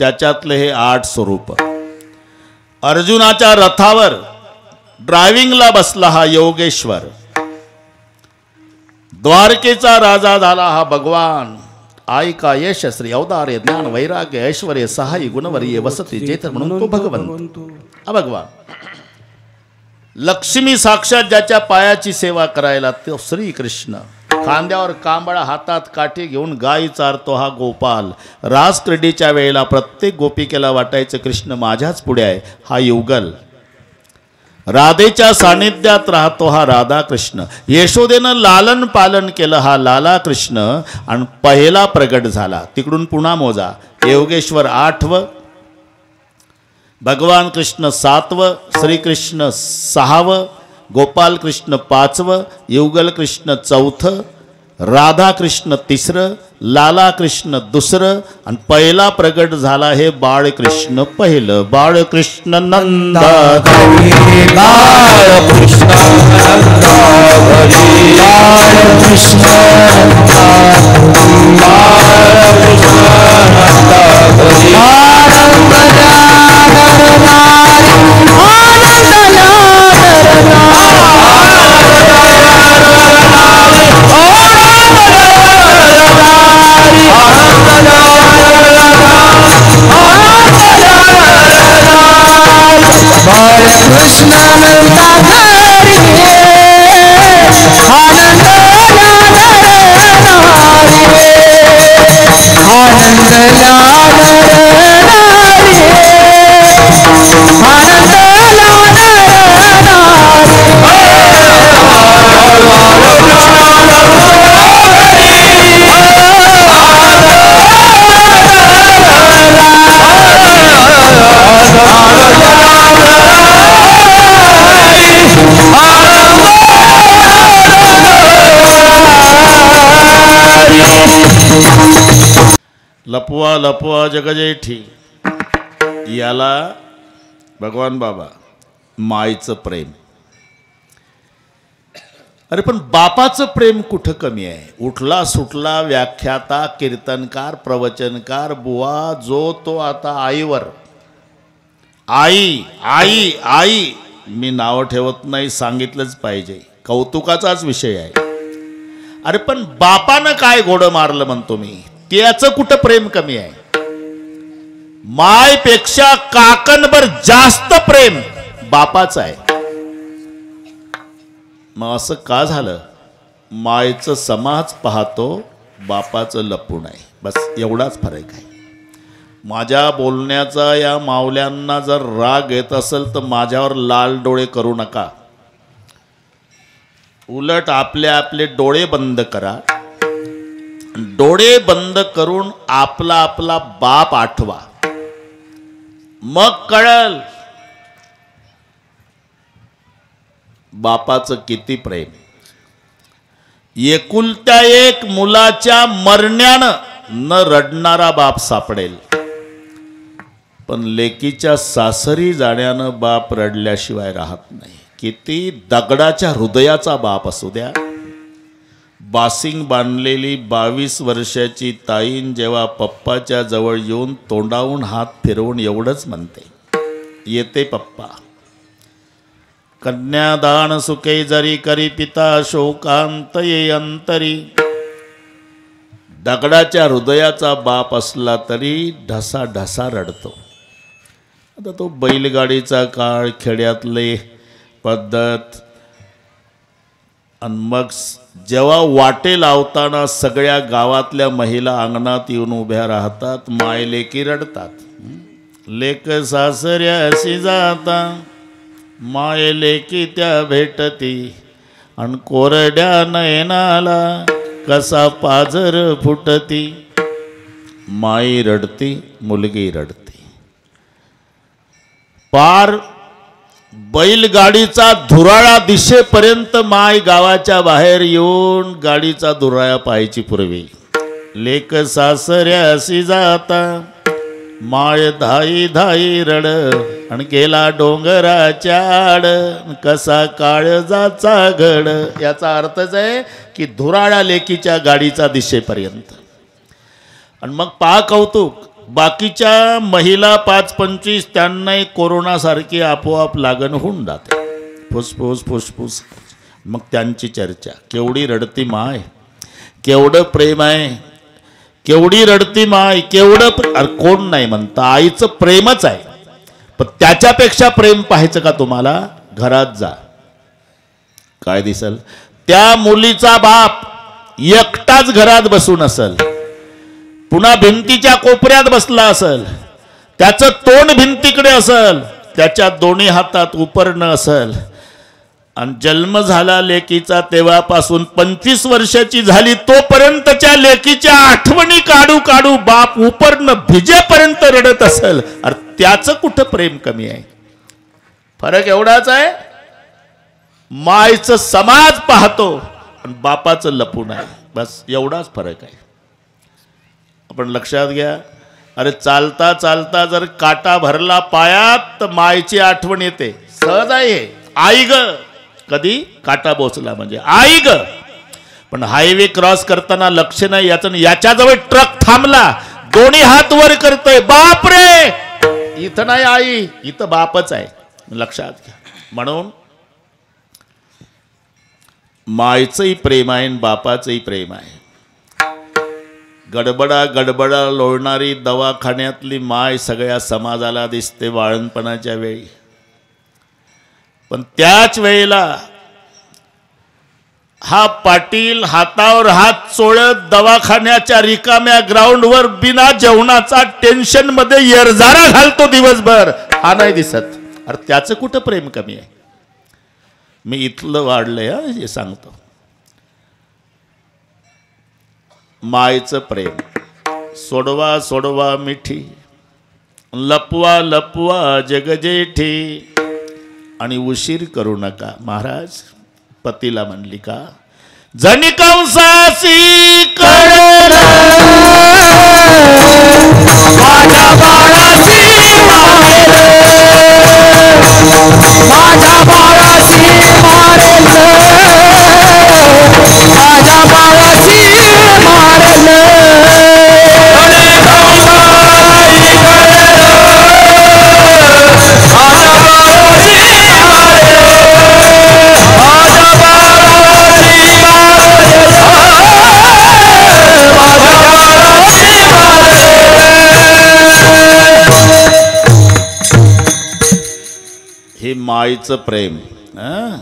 त्याच्यातले हे 8 स्वरूप. अर्जुनाच्या रथावर ड्रायव्हिंगला बसला हा योगेश्वर. द्वारकेचा राजा झाला हा भगवान. आयका यश श्री औदार्य ज्ञान वैराग्य ऐश्वर्य सहाय्य गुणवर्य वसती जेथ म्हणून तो भगवंत. हा भगवान. लक्ष्मी साक्षात ज्याच्या पायाची सेवा करायला तो श्रीकृष्ण. खांद्यावर कांबळा, हातात काठी घेऊन गायी चारतो हा गोपाल. रास क्रीडेच्या वेळेला प्रत्येक गोपिकेला वाटायचं कृष्ण माझ्याच पुढे आहे, हा युगल. राधेच्या सानिध्यात राहतो हा राधा कृष्ण. यशोदेनं लालन पालन केलं हा लाला कृष्ण. आणि पहिला प्रगट झाला. तिकडून पुन्हा मोजा. योगेश्वर 8वं, भगवान कृष्ण 7वं, श्रीकृष्ण 6वं, गोपाल कृष्ण 5वं, युगल कृष्ण 4थं, राधा कृष्ण 3रं, लाला कृष्ण 2रं. आणि पहिला प्रगट झाला हे बाळकृष्ण पहिलं. बाळकृष्ण नंदा बाळकृष्ण लपवा लपवा जगजेठी, याला भगवान बाबा मायचं प्रेम. अरे पण बापाचं प्रेम कुठं कमी आहे? उठला सुटला व्याख्याता, कीर्तनकार, प्रवचनकार बुवा जो तो आता आईवर, आई आई आई, मी नाव ठेवत नाही, सांगितलंच पाहिजे, कौतुकाचाच विषय आहे. अरे पण बापानं काय घोडं मारलं म्हणतो मी, त्याचं कुठं प्रेम कमी आहे? मायपेक्षा काकणभर जास्त प्रेम बापाचं आहे. मग असं का झालं? मायचं समाज पाहतो, बापाचं लपून आहे, बस एवढाच फरक आहे. माझ्या बोलण्याचा या मावल्यांना जर राग येत असेल तर माझ्यावर लाल डोळे करू नका. उलट आपले आपले डोळे बंद करा. डोळे बंद करून आपला आपला बाप आठवा, मग कळल बापाचं किती प्रेम. एकुलत्या एक मुलाच्या मरण्यानं न रडणारा बाप सापडेल, पण लेकीच्या सासरी जाण्यानं बाप रडल्याशिवाय राहत नाही. किती दगडाच्या हृदयाचा बाप असू द्या. बासिंग बांधलेली 22 वर्षाची ताईन जेव्हा पप्पाच्या जवळ येऊन तोंडावून हात फिरवून एवढंच म्हणते, येते पप्पा. कन्यादान सुखे जरी करी पिता शोकांत ये अंतरी. दगडाच्या हृदयाचा बाप असला तरी ढसा ढसा रडतो. आता तो बैलगाडीचा काळ, खेड्यातले पद्धत, आणि मग जेव्हा वाटे लावताना सगळ्या गावातल्या महिला अंगणात येऊन उभ्या राहतात, माय लेकी रडतात. लेक सासऱ्याशी जाता, माय लेकी त्या भेटती, आणि कोरड्या नयनाला कसा पाझर फुटती. माई रडती, मुलगी रडती. पार बैलगाडीचा धुराळा दिशेपर्यंत माय गावाच्या बाहेर येऊन गाडीचा धुराळा पाहायची. पूर्वी लेक सासऱ्याशी जाता, माय धाई धाई रड, आणि गेला डोंगराच्या आड, कसा काळजाचा घड. याचा अर्थच आहे की धुराळा लेकीच्या गाडीचा दिशेपर्यंत. आणि मग पहा कौतुक, बाकीच्या महिला 5-25 त्यांनाही कोरोनासारखी आपोआप लागण होऊन जाते, फुसफुस फुसफुस. मग त्यांची चर्चा, केवढी रडती माय, केवढं प्रेम आहे, केवढी रडती माय, केवढं. अरे कोण नाही म्हणतं, आईचं प्रेमच आहे. पण त्याच्यापेक्षा प्रेम पाहायचं का तुम्हाला? घरात जा, काय दिसल? त्या मुलीचा बाप एकटाच घरात बसून असेल, पुन्हा भिंतीच्या कोपऱ्यात बसला असेल, त्याचं तोंड भिंतीकडे असेल, त्याच्या दोन्ही हातात उपरणं असेल, आणि जन्म झाला लेकीचा तेव्हापासून 25 वर्षाची झाली तोपर्यंतच्या लेकीच्या आठवणी काढू काढू बाप उपरणं भिजेपर्यंत रडत असेल. अरे त्याचं कुठं प्रेम कमी आहे? फरक एवढाच आहे, मायचं समाज पाहतो आणि बापाचं लपून आहे, बस एवढाच फरक आहे. आपण लक्षात घ्या. अरे चालता चालता जर काटा भरला पायात तर मायची आठवण येते, सहज आहे. आई ग, कधी काटा बोचला म्हणजे आई ग. पण हायवे क्रॉस करताना लक्ष नाही याचं, याच्याजवळ ट्रक थांबला, दोन्ही हात वर करतोय, बाप रे, इथं नाही आई, इथं बापच आहे. लक्षात घ्या. म्हणून मायचंही प्रेम आहे आणि बापाचंही प्रेम आहे. गडबडा गडबडा लोळणारी दवाखान्यातली माय सगळ्या समाजाला दिसते बाळणपणाच्या वेळी, पण त्याच वेळेला हा पाटील हातावर हात चोळत दवाखान्याच्या रिकाम्या ग्राउंडवर बिना जेवणाचा टेन्शन मध्ये येरझारा घालतो दिवसभर, हा नाही दिसत. अरे त्याचं कुठं प्रेम कमी आहे? मी इथलं वाढलंय हे सांगतो. मायचं प्रेम, सोडवा सोडवा मिठी, लपवा लपवा जगजेठी, आणि उशीर करू नका. महाराज पतीला म्हणली का, जनी कंसासी कळला माझ्या बाळाची मारेल, माझ्या बाळाची मारेल, माझ्या बाळाची मारेल. हे माईचं प्रेम हं?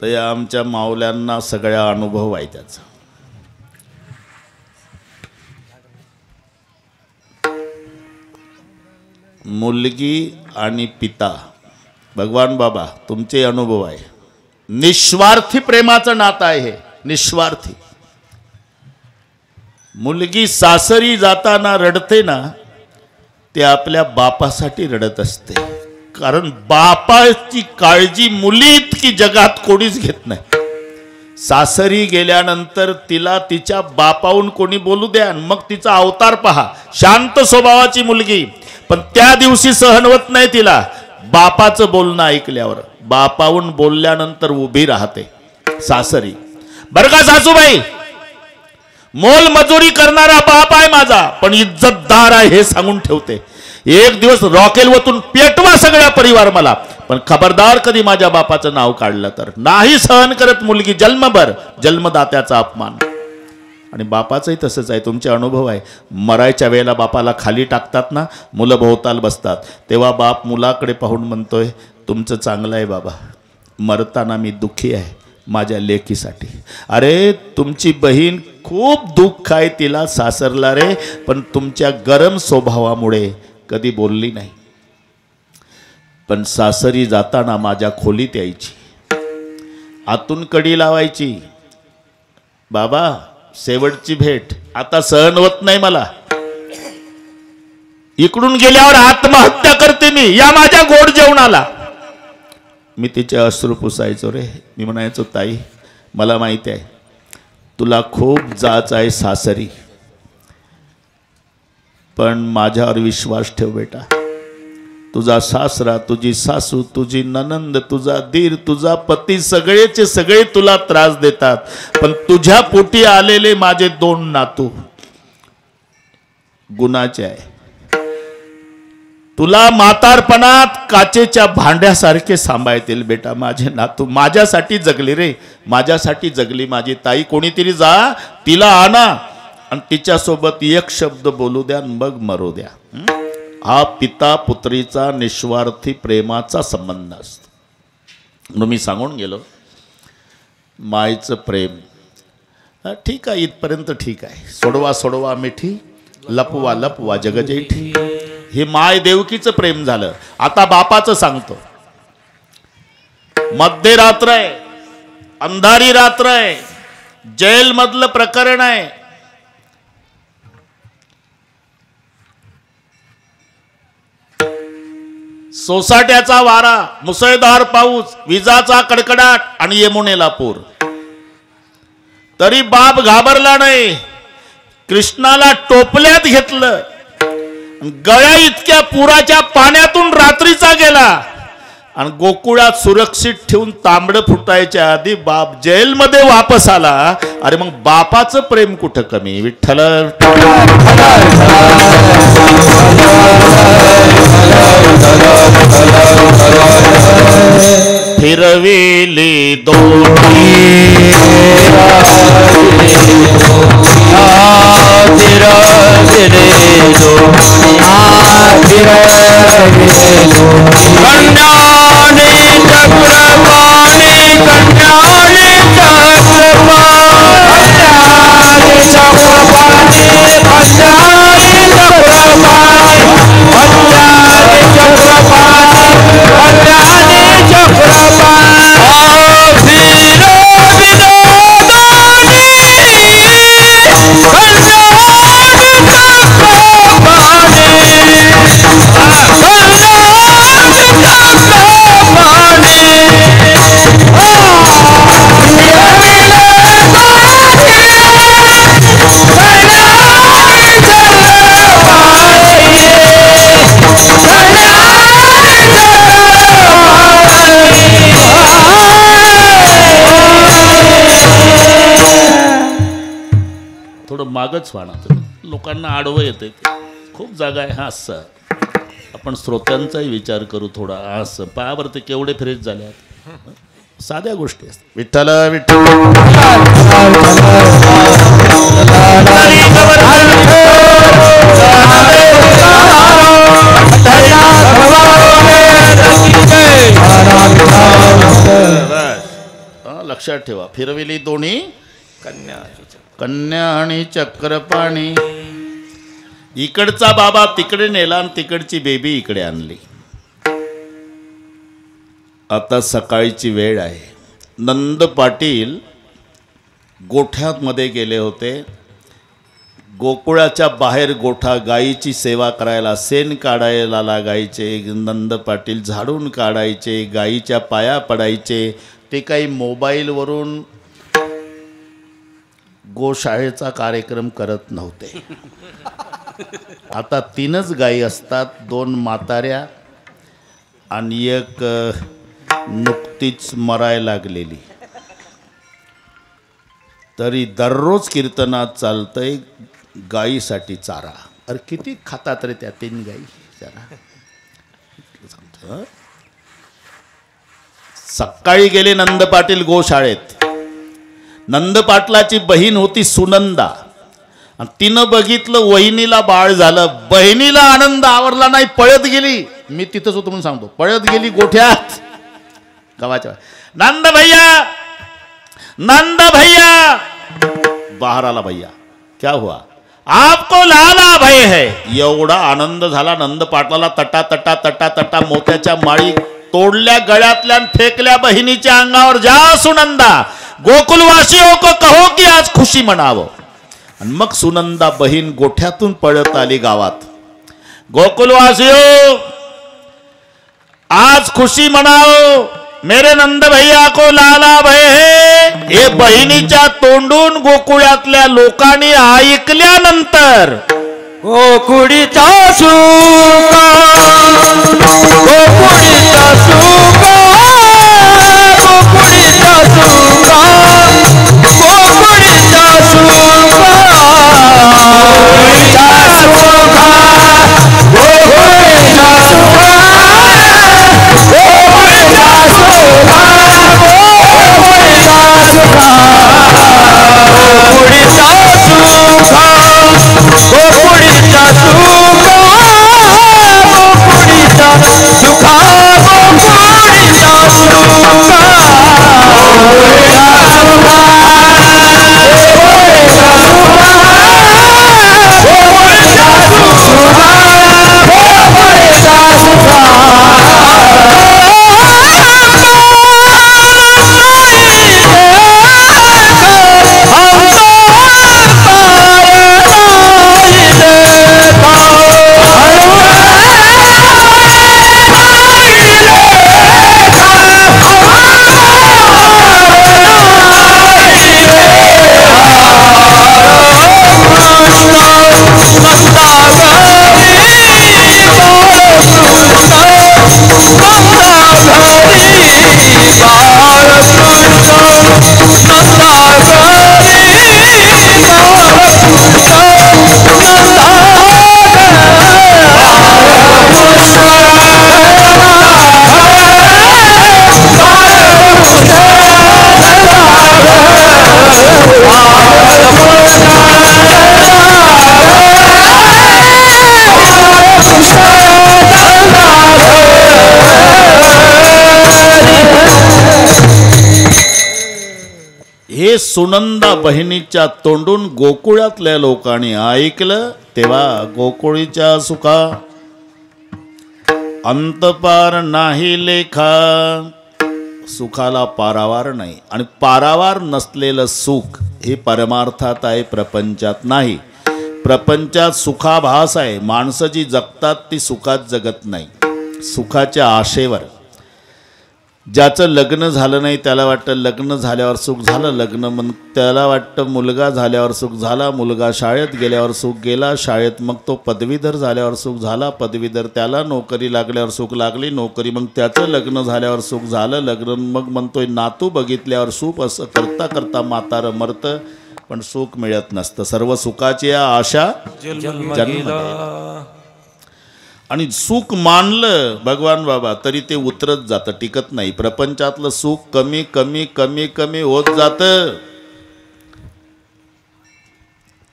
तर या आमच्या माऊल्यांना सगळ्या अनुभव आहे त्याचा. मुलगी आणि पिता भगवान बाबा तुमचे अनुभव आहे. निस्वार्थी प्रेमाचं नातं आहे हे, निस्वार्थी. मुलगी सासरी जाताना रडते ना, ते आपल्या बापासाठी रडत असते. कारण बापाची काळजी मुली इतकी जगात कोणीच घेत नाही. सासरी गेल्यानंतर तिला तिच्या बापाहून कोणी बोलू द्या, मग तिचा अवतार पहा. शांत स्वभावाची मुलगी, पण त्या दिवशी सहन होत नाही तिला बापाचं बोलणं ऐकल्यावर. बापाहून बोलल्यानंतर उभी राहते सासरी. बरं का सासूबाई, मोल मजुरी करणारा बाप आहे माझा, पण इज्जतदार आहे हे सांगून ठेवते. एक दिवस रॉकेल वतून पेटवा सगळा परिवार मला, पण खबरदार कधी माझ्या बापाचं नाव काढलं तर. नाही सहन करत मुलगी जन्मभर, जन्मदात्याचा अपमान. आणि बापाचंही तसंच आहे, तुमचे अनुभव आहे. मरायच्या वेळेला बापाला खाली टाकतात ना, मुलं भोवताल बसतात, तेव्हा बाप मुलाकडे पाहून म्हणतोय, तुमचं चांगलं आहे बाबा, मरताना मी दुःखी आहे माझ्या लेकीसाठी. अरे तुमची बहीण खूप दुःख आहे तिला सासरला रे, पण तुमच्या गरम स्वभावामुळे कधी बोलली नाही. पण सासरी जाताना माझ्या खोलीत यायची, आतून कडी लावायची. बाबा शेवटची भेट, आता सहन होत नाही मला, इकडून गेल्यावर आत्महत्या करते मी, या माझ्या गोड जेवणाला. मी तिचे अश्रू पुसायचो रे. मी म्हणायचो, ताई मला माहिती आहे तुला खूप जाच आहे सासरी, पण माझ्यावर विश्वास ठेव बेटा. तुझा सासरा, तुझी सासू, तुझी ननंद, तुझा दीर, तुझा पती सगळेचे सगळे तुला त्रास देतात, पण तुझ्या पोटी आलेले माझे 2 नातू गुणाचे आहे. तुला म्हातारपणात काचेच्या भांड्यासारखे सांभाळतील बेटा. माझे नातू माझ्यासाठी जगली रे, माझ्यासाठी जगली माझी ताई. कोणीतरी जा तिला आणा आणि तिच्यासोबत एक शब्द बोलू द्या, मग मरू द्या. हा पिता पुत्रीचा निस्वार्थी प्रेमाचा संबंध असतो. म्हणून मी सांगून गेलो, मायचं प्रेम ठीक आहे, इथपर्यंत ठीक आहे. सोडवा सोडवा मिठी, लपवा लपवा जगजेठी. हे माय देवकीचं प्रेम झालं. आता बापाचं सांगतो. मध्यरात्र आहे, अंधारी रात्र आहे, जेल मधलं प्रकरण आहे. सोसाट्याचा वारा, मुसळधार पाऊस, विजाचा कडकडाट आणि यमुनेला पूर. तरी बाप घाबरला नाही. कृष्णाला टोपल्यात घेतलं, गळ्या इतक्या पुराच्या पाण्यातून रात्रीचा गेला आणि गोकुळात सुरक्षित ठेवून तांबडं फुटायच्या आधी बाप जेलमध्ये वापस आला. अरे मग बापाचं प्रेम कुठं कमी. विठ्ठल फिरविली दोन्ही मागच व्हाणं लोकांना आडवं येते खूप जागा आहे. हा असं आपण श्रोत्यांचाही विचार करू थोडा. असं पायावर ते केवढे फ्रेश झाल्यात. साध्या गोष्टी असतात. विठ्ठल विठ्ठल लक्षात ठेवा. फिरविली दोन्ही कन्या आणि चक्रपाणी. इकडचा बाबा तिकडे नेला आणि तिकडची बेबी इकडे आणली. आता सकाळची वेळ आहे. नंद पाटील गोठ्यामध्ये गेले होते. गोकुळाच्या बाहेर गोठा गायीची सेवा करायला, शेण काढायला लागायचे. नंद पाटील झाडून काढायचे, गायीच्या पाया पडायचे. ते काही मोबाईलवरून गोशाळेचा कार्यक्रम करत नव्हते. आता 3च गायी असतात, 2 म्हाताऱ्या आणि एक नुकतीच मरायला लागलेली. तरी दररोज कीर्तनात चालतंय गायीसाठी चारा. अरे किती खातात रे त्या 3 गायी चारा. सकाळी गेले नंद पाटील गोशाळेत. नंद पाटलाची बहीण होती सुनंदा. तिनं बघितलं वहिनीला बाळ झालं. बहिणीला आनंद आवरला नाही, पळत गेली. मी तिथंच होतो म्हणून सांगतो. पळत गेली गोठ्यात गावाच्या. नंद भैया, नंद भैया. बाहर आला. भैया क्या हुआ? आपको लाला भय है. एवढा आनंद झाला नंद पाटलाला. तटा तटा तटा तटा मोत्याच्या माळी तोडल्या गळ्यातल्या फेकल्या बहिणीच्या अंगावर. जा सुनंदा, गोकुलवासियों को कहो कि आज खुशी मनावो. आणि मग सुनंदा बहीण गोठ्यातून पळत आली गावात. गोकुलवासियों आज खुशी मनाओ, मेरे नंद भैया को लाला भय है. हे बहिणीच्या तोंडून गोकुळातल्या लोकांनी ऐकल्यानंतर गोकुळीचा सुका, गोकुळीचा सुका, गोकुळीचा सुका, गोकुळीचा सुका, गोकुळीचा सुका, गोकुळीचा सुका, गोकुळीचा सुका, गोकुळीचा सुका, गोकुळीचा सुका, गोकुळीचा सुका, गोकुळीचा सुका, गोकुळीचा हे सुनंदा बहिणीच्या तोंडून गोकुळातल्या लोकांनी ऐकलं. तेव्हा गोकुळीच्या सुखा अंतपार नाही लेखा. सुखाला पारावार नाही. आणि पारावार नसलेलं सुख हे परमार्थात आहे, प्रपंचात नाही. प्रपंचात सुखाभास आहे. माणसं जी जगतात ती सुखात जगत नाही, सुखाच्या आशेवर. ज्याचं लग्न झालं नाही त्याला वाटतं लग्न झाल्यावर सुख झालं, लग्न मग त्याला वाटतं मुलगा झाल्यावर सुख झाला, मुलगा शाळेत गेल्यावर सुख गेला, शाळेत मग तो पदवीधर झाल्यावर सुख झाला, पदवीधर त्याला नोकरी लागल्यावर सुख लागली, नोकरी मग त्याचं लग्न झाल्यावर सुख झालं, लग्न मग म्हणतोय नातू बघितल्यावर सुख, असं करता करता म्हातारं मरतं पण सुख मिळत नसतं. सर्व सुखाची आशा जन्म आणि सुख मानलं भगवान बाबा तरी ते उतरत जातं, टिकत नाही. प्रपंचातलं सुख कमी कमी कमी कमी होत जातं.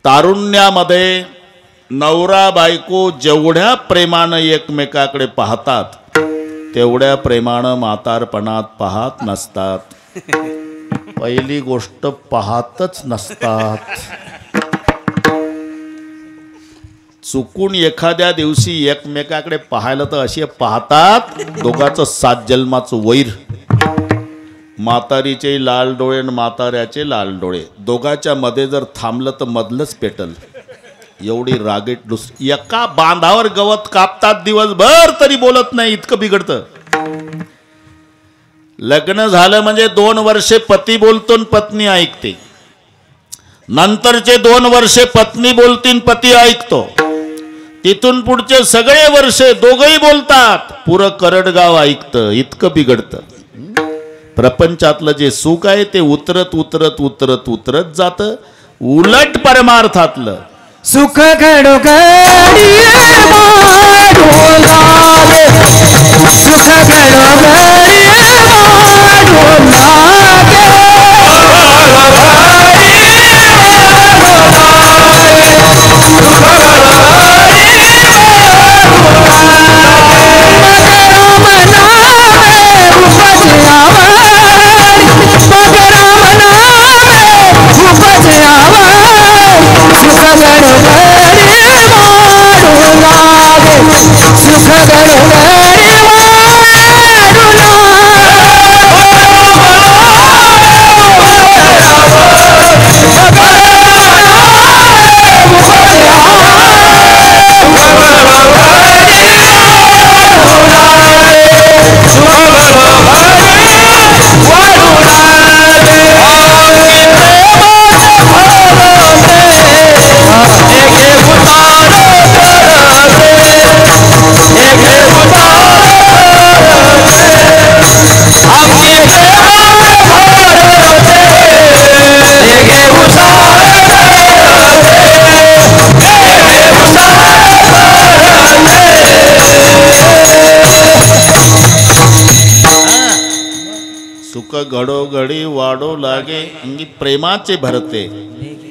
तारुण्यामध्ये नवरा बायको जेवढ्या प्रेमानं एकमेकाकडे पाहतात तेवढ्या प्रेमानं म्हातारपणात पाहत नसतात. पहिली गोष्ट पाहतच नसतात. चुकून एखाद्या दिवशी एकमेकाकडे पाहायला तर असे पाहतात दोघांचं 7 जन्माचं वैर. म्हातारीचे लाल डोळे आणि म्हाताऱ्याचे लाल डोळे, दोघांच्या मध्ये जर थांबलं तर मधलंच पेटल, एवढी रागीट. एका बांधावर गवत कापतात दिवसभर तरी बोलत नाही, इतकं बिघडतं. लग्न झालं म्हणजे 2 वर्षे पती बोलतो पत्नी ऐकते, नंतरचे 2 वर्षे पत्नी बोलतीन पती ऐकतो, तिथून पुढचे सगळे वर्षे दोघंही बोलतात, पुरं करडगाव ऐकतं. इतकं बिघडतं. प्रपंचातलं जे सुख आहे ते उतरत उतरत उतरत उतरत जातं. उलट परमार्थातलं सुख घडोघडी वाढू लागे, सुख घडोघडी वाढू लागे, घडोघडी वाढो लागे अंगी प्रेमाचे भरते,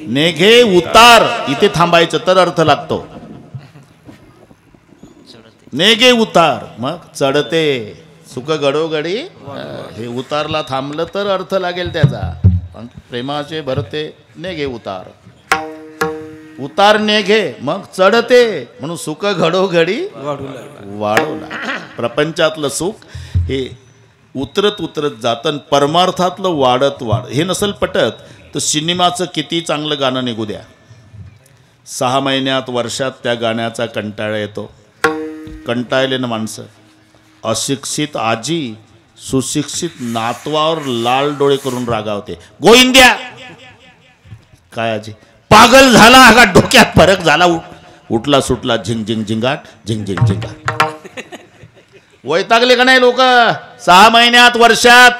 नेघे उतार. इथे थांबायचं तर अर्थ लागतो. नेघे उतार मग चढते. सुख घडोघडी, हे उतारला थांबलं तर अर्थ लागेल त्याचा. प्रेमाचे भरते नेघे उतार, उतार नेघे मग चढते, म्हणून सुख घडोघडी वाढवला. प्रपंचातलं सुख हे उतरत उतरत जातं, परमार्थातलं वाढत वाढ. हे नसल पटत तर सिनेमाचं किती चांगलं गाणं निघू द्या, 6 महिन्यात वर्षात त्या गाण्याचा कंटाळा येतो. कंटाळले ना माणसं. अशिक्षित आजी सुशिक्षित नातवावर लाल डोळे करून रागावते. गोविंद्या काय आजी पागल झाला हा, डोक्यात फरक झाला, उठला सुटला झिंग झिंग झिंगाट झिंग झिंग झिंगाट. वैतागले का नाही लोक 6 महिन्यात वर्षात.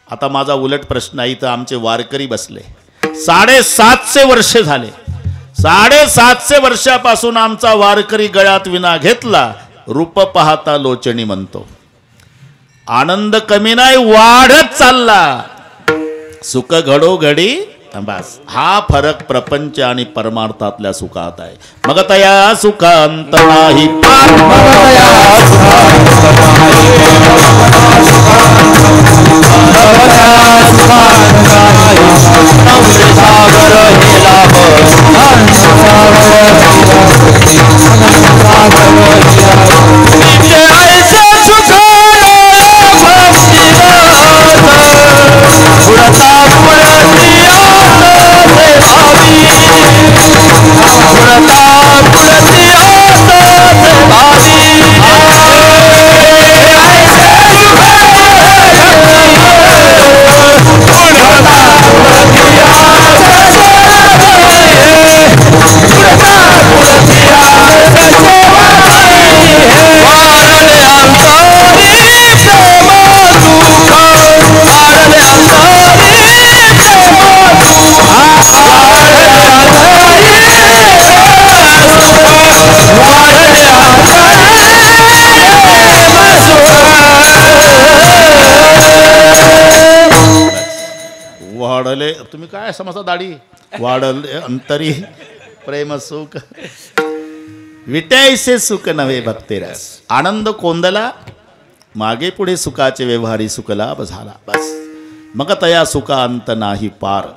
आता माझा उलट प्रश्न आहे, तर आमचे वारकरी बसले 750 वर्षे झाले. 750 वर्षापासून आमचा वारकरी गळ्यात विना घेतला, रूप पाहता लोचणी म्हणतो. आनंद कमी नाही वाढत चालला. सुख घडोघडी बस. हा फरक प्रपंच आणि परमार्थातल्या सुखात आहे. मग तया सुखांत नाही भावी तुम्ही काय समजा दाढी वाढल अंतरी प्रेम सुख विटायसे सुख नव्हे भक्तिरस. आनंद कोंदला मागे पुढे सुखाचे व्यवहारी सुख लाभ झाला. बस मग तया सुखा अंत नाही पार.